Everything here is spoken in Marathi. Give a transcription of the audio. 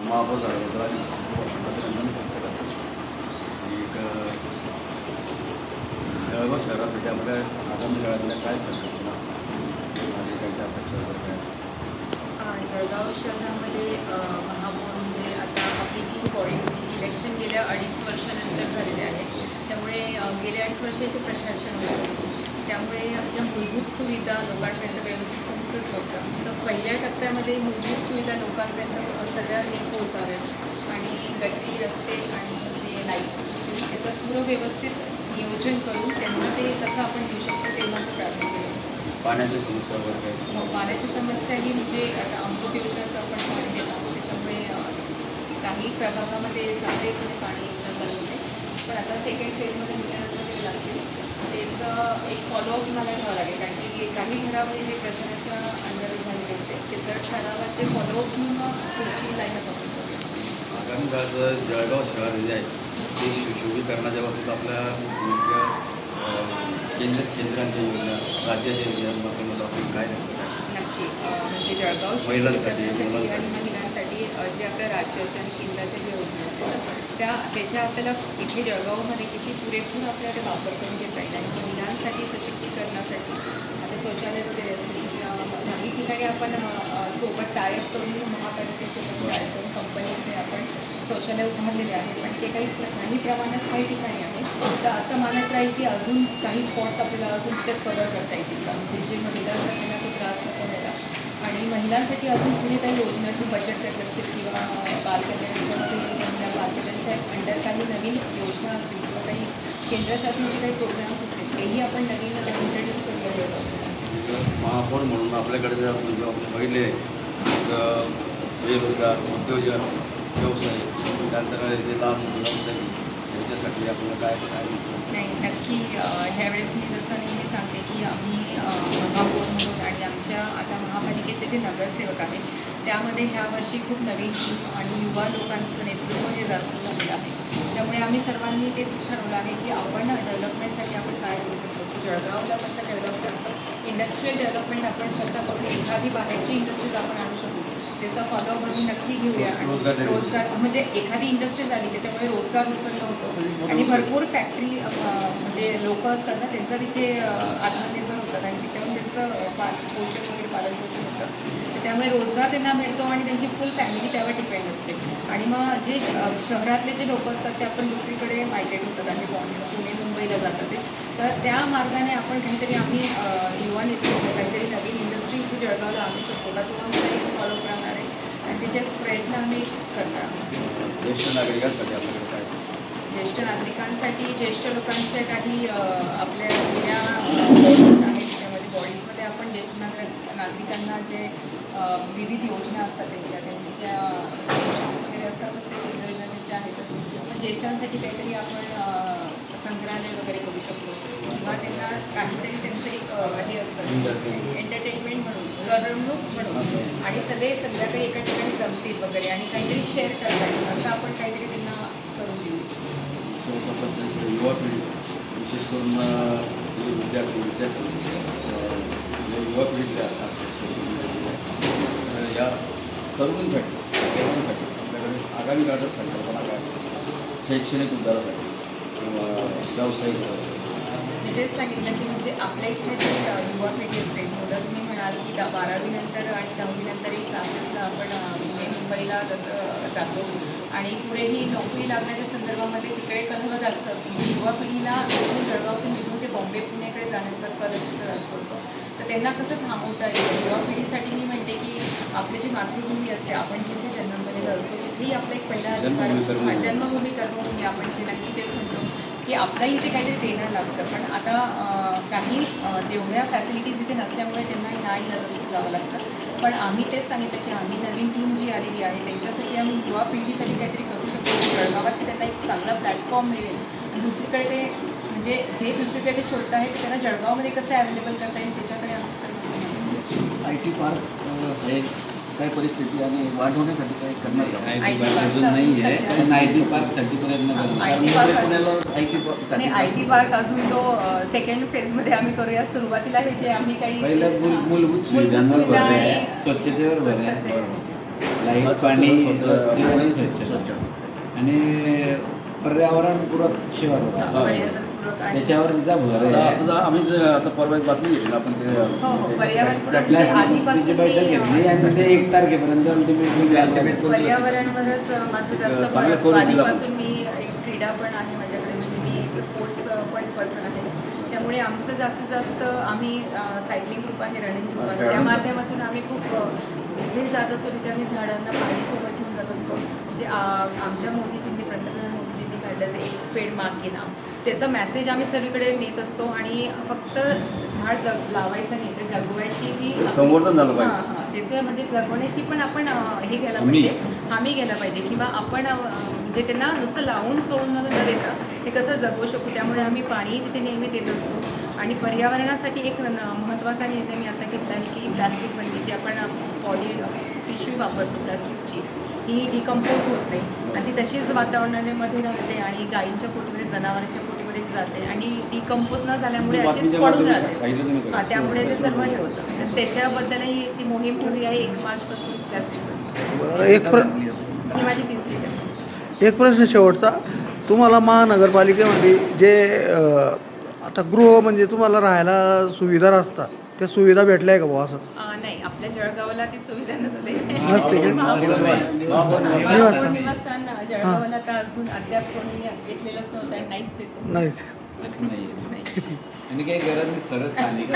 महापौर झाल्याबद्दल आम्ही अभिनंदन व्यक्त करतो. एक जळगाव शहरासाठी आपल्या आगामी काळातल्या काय संकल्पना असतात आणि त्यांच्या अपेक्षा वगैरे काय असतात? जळगाव शहरामध्ये महापौर म्हणजे आता आपली जी बॉडी होती इलेक्शन गेल्या 2.5 वर्षानंतर झालेले आहे. त्यामुळे गेले 2.5 वर्ष इथे प्रशासन होतं. त्यामुळे ज्या मूलभूत सुविधा लोकांपर्यंत व्यवस्थित पोहोचत नव्हतं. तर पहिल्या टप्प्यामध्ये मूलभूत सुविधा लोकांपर्यंत सगळ्यांनी पोहोचाव्यात आणि गटरी रस्ते आणि जे लाईट सिस्टीम याचं पुरं व्यवस्थित नियोजन करून त्यांना ते कसं आपण देऊ शकतो तेव्हाच प्राधान्य केलं. पाण्याच्या समस्या वगैरे काय असतात? पाण्याची समस्या ही म्हणजे आता अमृत योजनेचं आपण पाणी देत आहोत. त्याच्यामुळे काही प्रभागामध्ये जाते पाणी चालू आहे. पण आता सेकंड फेजमध्ये मीटर्स वगैरे लागतील. त्याचं एक फॉलोअप मला घ्यावं लागेल कारण की काही घरामध्ये जे प्रशासनाच्या अंडर झालेले होते ते जर ठरावाचे फॉलोअप म्हणून पुढची लाईन आपण आगामी काळात जळगाव शहर जे आहे ते सुशोभीकरणाच्या बाबतीत आपल्या केंद्रांच्या योजना राज्याच्या योजनांमध्ये आपण काय नक्की म्हणजे जळगाव महिलांसाठी आणि महिलांसाठी जे आपल्या राज्याच्या आणि केंद्राच्या ज्या योजना असतात त्याच्या आपल्याला इथे जळगावमध्ये किती पुरेपूर आपल्याला वापर करून घेता येईल आणि महिलांसाठी सशक्तीकरणासाठी आता शौचालय वगैरे असतील काही ठिकाणी आपण सोबत टायअप करून महापालिकेसोबत टायअप करून कंपनीजने आपण शौचालय उभारलेले आहे. पण ते काही प्रमाणात काही ठिकाणी आहे. तर असं मानस राहील की अजून काही स्पॉट्स आपल्याला अजून त्याच्यात कव्हर करता येतील का म्हणजे जे महिला असतात त्यांना तो त्रास नको व्हायला आणि महिलांसाठी अजून पुढे काही योजना की बचत गट असतील किंवा बालकल्याण याच्यामध्ये महिला बालकल्याणच्या अंडर काही नवीन योजना असतील किंवा काही केंद्र शासनाचे काही प्रोग्राम्स असतील तेही आपण नवीन इंट्रोड्यूस करूया. महापौर म्हणून आपल्याकडे जर पहिले बेरोजगार उद्योजक व्यवसाय त्यानंतर जे लहान व्यवसाय याच्यासाठी आपल्याला काय नाही नक्की ह्यावेळेस मी जसं नेहमी सांगते की आम्ही महापौर म्हणून आणि आमच्या आता महापालिकेतले जे नगरसेवक आहेत त्यामध्ये ह्या वर्षी खूप नवीन आणि युवा लोकांचं नेतृत्व हे जास्त झालेलं आहे. त्यामुळे आम्ही सर्वांनी तेच ठरवलं आहे की आपण डेव्हलपमेंटसाठी आपण काय करू शकतो की जळगावला कसं डेव्हलप करतो इंडस्ट्रियल डेव्हलपमेंट आपण कसं करून एखादी बाहेरची इंडस्ट्रीज आपण आणू शकतो त्याचा फॉलोअप आम्ही नक्की घेऊया. आणि रोजगार म्हणजे एखादी इंडस्ट्री झाली त्याच्यामुळे रोजगार उत्पन्न होतो आणि भरपूर फॅक्टरी म्हणजे लोक असतात ना त्यांचं तिथे आत्मनिर्भर होतात आणि त्याच्यावर त्यांचं पोषण वगैरे पालनपोषण होतं. त्यामुळे रोजगार त्यांना मिळतो आणि त्यांची फुल फॅमिली त्यावर डिपेंड असते. आणि मग जे शहरातले जे लोक असतात ते आपण दुसरीकडे मायग्रेट होतात आणि पुणे मुंबईला जातात ते तर त्या मार्गाने आपण काहीतरी आम्ही युवा नेतृत्व काहीतरी नवीन इंडस्ट्री इथे जळगावला आणू शकतो का तो आमचा एक फॉलोअप राहणार आहे आणि त्याचे प्रयत्न आम्ही करणार. ज्येष्ठ नागरिकांसाठी आपल्याकडे काय ज्येष्ठ नागरिकांसाठी ज्येष्ठ लोकांच्या काही आपल्या जुन्या बॉडीज आहेत त्याच्यामध्ये बॉडीजमध्ये आपण ज्येष्ठ नागरिकांना जे विविध योजना असतात त्यांच्या पेन्शन्स वगैरे असतातच ते केंद्र योजनेच्या आहेतच. पण ज्येष्ठांसाठी काहीतरी आपण संग्रहालय वगैरे करू शकतो किंवा त्यांना काहीतरी त्यांचं एक हे असतं एंटरटेनमेंट म्हणून करमणूक म्हणून आणि सगळे संध्याकाळी एका ठिकाणी जमतील वगैरे आणि काहीतरी शेअर करता येईल असं आपण काहीतरी त्यांना करून देऊ. युवा पिढी विशेष करून जे विद्यार्थी युवा पिढीतल्या सोशल मीडिया या तरुणांसाठी आपल्याकडे आगामी काळात संकल्पना काय असेल शैक्षणिक उद्धारासाठी किंवा व्यावसायिक मी तेच सांगितलं की म्हणजे आपल्या इथले जे युवा पिढी असते मुलं तुम्ही म्हणाल की 12वी नंतर आणि 10वी नंतरही क्लासेसला आपण पुणे मुंबईला जसं जातो आणि पुढेही नोकरी लागण्याच्या संदर्भामध्ये तिकडे कल जास्त असतो. म्हणजे युवा पिढीला इथून जळगावातून निघून ते बॉम्बे पुणेकडे जाण्याचा कल जास्त असतो. तर त्यांना कसं थांबवता येईल युवा पिढीसाठी मी म्हणते की आपली जी मातृभूमी असते आपण जिथे जन्मलेलं असतो तिथेही आपला एक पहिला अधिकार जन्मभूमी कर्मभूमी आपण जे नक्की तेच म्हणतो की आपल्याही इथे काहीतरी देणं लागतं. पण आता काही तेवढ्या फॅसिलिटीज इथे नसल्यामुळे त्यांना नाईलाज असतं जावं लागतं. पण आम्ही तेच सांगितलं की आम्ही नवीन टीम जी आलेली आहे त्यांच्यासाठी आम्ही युवा पिढीसाठी काहीतरी करू शकतो की जळगावात की त्यांना एक चांगला प्लॅटफॉर्म मिळेल आणि दुसरीकडे ते म्हणजे जे दुसरीकडे शोधत आहे ते त्यांना जळगावमध्ये कसं अवेलेबल करता येईल त्याच्याकडे आमचं सर्वांचं IT पार्क हे काय परिस्थिती आणि वाढ होण्यासाठी काय करणार का? IT पार्क अजून नाही आहे पण IT पार्कसाठी प्रयत्न आणि IT पार्क अजून तो सेकंड फेजमध्ये आम्ही करूया. सुरुवातीला हे जे आम्ही काही पहिल्या मूलभूत सुविधांवर भर आहे, स्वच्छतेवर भर आहे. लाईट स्वच्छ- पाणी स्वच्छ- रस्ते आणि स्वच्छ. स्वच्छता आणि पर्यावरणपूरक शहर होता पर्यावरणपूरक आणि त्याच्यावर तिचा भर आहे आता आम्ही आता परवा एक बातमी घेतली ना आपण ते हो हो पर्यावरणपूरक म्हणजे प्लास्टिक मुक्तीची आधीपासून बैठक मी, घेतली आणि ते 1 तारखेपर्यंत अल्टिमेट पर्यावरणवरच माझं जास्त चांगलं भर करून असतं. दिलं. आधीपासून मी एक क्रीडा पण आहे माझ्याकडे, म्हणजे मी एक स्पोर्ट्स पण पर्सन आहे. त्यामुळे आमचं जास्तीत जास्त आम्ही सायकलिंग ग्रुप आहे, रनिंग ग्रुप आहे, त्या माध्यमातून आम्ही खूप जिथे जात असतो तिथे आम्ही झाडांना पाणी सोबत घेऊन जात असतो. म्हणजे आमच्या मोदीजींनी, पंतप्रधान मोदीजींनी काढल्याचं एक पेड माँ के नाम, त्याचा मेसेज आम्ही सगळीकडे नेत असतो. आणि फक्त झाड लावायचं नाही, ते जगवायची ही संवर्धन झालं पाहिजे. हां हां त्याचं म्हणजे जगवण्याची पण आपण हे घ्यायला पाहिजे, हमी घ्यायला पाहिजे. किंवा आपण म्हणजे त्यांना नुसतं लावून सोडून न देता ते कसं जगवू शकू. त्यामुळे आम्ही पाणी तिथे नेहमी देत असतो. आणि पर्यावरणासाठी एक महत्त्वाचा निर्णय मी आता घेतला आहे की प्लास्टिक बंदी, जी आपण पिशवी वापरतो प्लास्टिकची, ही डिकम्पोज होत नाही आणि ती तशीच वातावरणामध्ये राहते आणि गायींच्या पोटीमध्ये, जनावरांच्या पोटीमध्ये जाते आणि डिकम्पोज न झाल्यामुळे अशीच बातमीच्या पडून माध्यमातून सांगितलं तुम्ही राहते. सगळं. त्यामुळे ते सर्व हे होतं. तर त्याच्याबद्दलही ती मोहीम ठेवली आहे 1 मार्चपासून प्लास्टिक बंदी. बरं, ही माझी 3री आहे. एक प्रश्न शेवटचा. तुम्हाला महानगरपालिकेमध्ये जे आता गृह म्हणजे तुम्हाला राहायला सुविधा असतात, त्या सुविधा भेटल्या आहे का बुवा असं? नाही, आपल्या जळगावला ती सुविधा नसते. नसते का? निवासस्थान जळगावला तर अजून अद्याप कोणी घेतलेलंच नव्हतं आणि नाहीच येत. नाही. नाही आणि काही गरज नाही सरळ स्थानिक